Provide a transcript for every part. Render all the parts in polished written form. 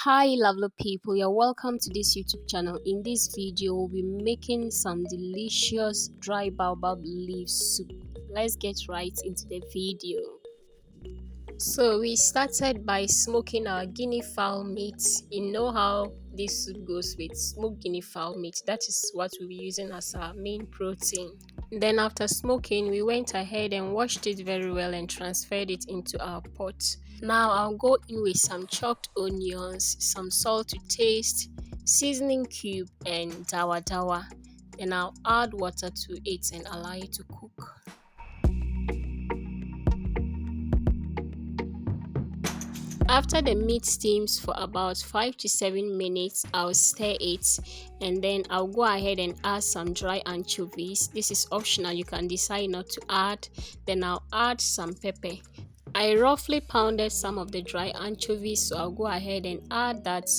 Hi lovely people, you're welcome to this YouTube channel. In this video we'll be making some delicious dry baobab leaf soup. Let's get right into the video. So we started by smoking our guinea fowl meat. You know how this soup goes with smoked guinea fowl meat. That is what we'll be using as our main protein. Then after smoking, we went ahead and washed it very well and transferred it into our pot. Now I'll go in with some chopped onions, some salt to taste, seasoning cube and dawa dawa. Then I'll add water to it and allow it to cook. After the meat steams for about 5 to 7 minutes, I'll stir it and then I'll go ahead and add some dry anchovies. This is optional, you can decide not to add. Then I'll add some pepper. I roughly pounded some of the dry anchovies, so I'll go ahead and add that.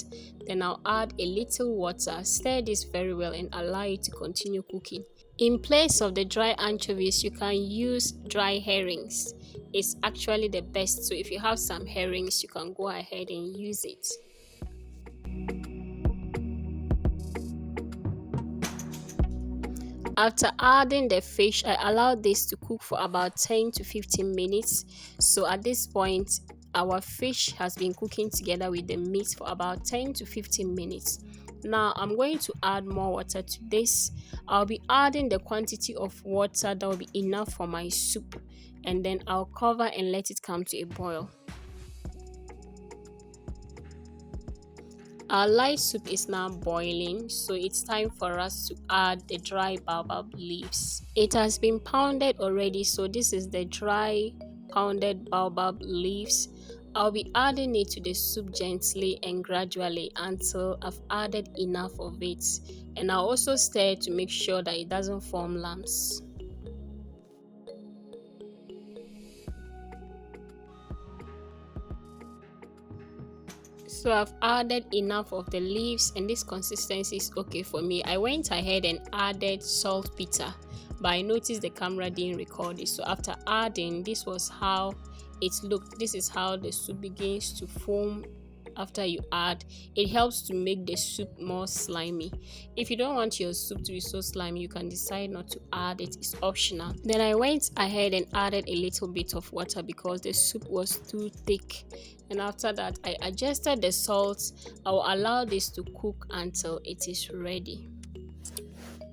Then I'll add a little water, stir this very well and allow it to continue cooking. In place of the dry anchovies, you can use dry herrings. It's actually the best, so if you have some herrings, you can go ahead and use it. After adding the fish, I allowed this to cook for about 10 to 15 minutes. So at this point, our fish has been cooking together with the meat for about 10 to 15 minutes. Now I'm going to add more water to this. I'll be adding the quantity of water that will be enough for my soup, and then I'll cover and let it come to a boil. Our light soup is now boiling, so it's time for us to add the dry baobab leaves. It has been pounded already, so this is the dry pounded baobab leaves. I'll be adding it to the soup gently and gradually until I've added enough of it, and I'll also stir to make sure that it doesn't form lumps. So I've added enough of the leaves and this consistency is okay for me. I went ahead and added saltpeter, but I noticed the camera didn't record it. So after adding, this was how it looked. This is how the soup begins to foam. After you add, it helps to make the soup more slimy. If you don't want your soup to be so slimy, you can decide not to add it. It's optional. Then I went ahead and added a little bit of water because the soup was too thick. And after that, I adjusted the salt. I will allow this to cook until it is ready.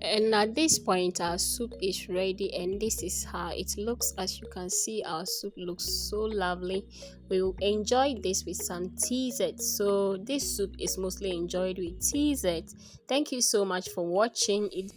And at this point, our soup is ready, and this is how it looks. As you can see, our soup looks so lovely. We will enjoy this with some TZ. So this soup is mostly enjoyed with TZ. Thank you so much for watching it.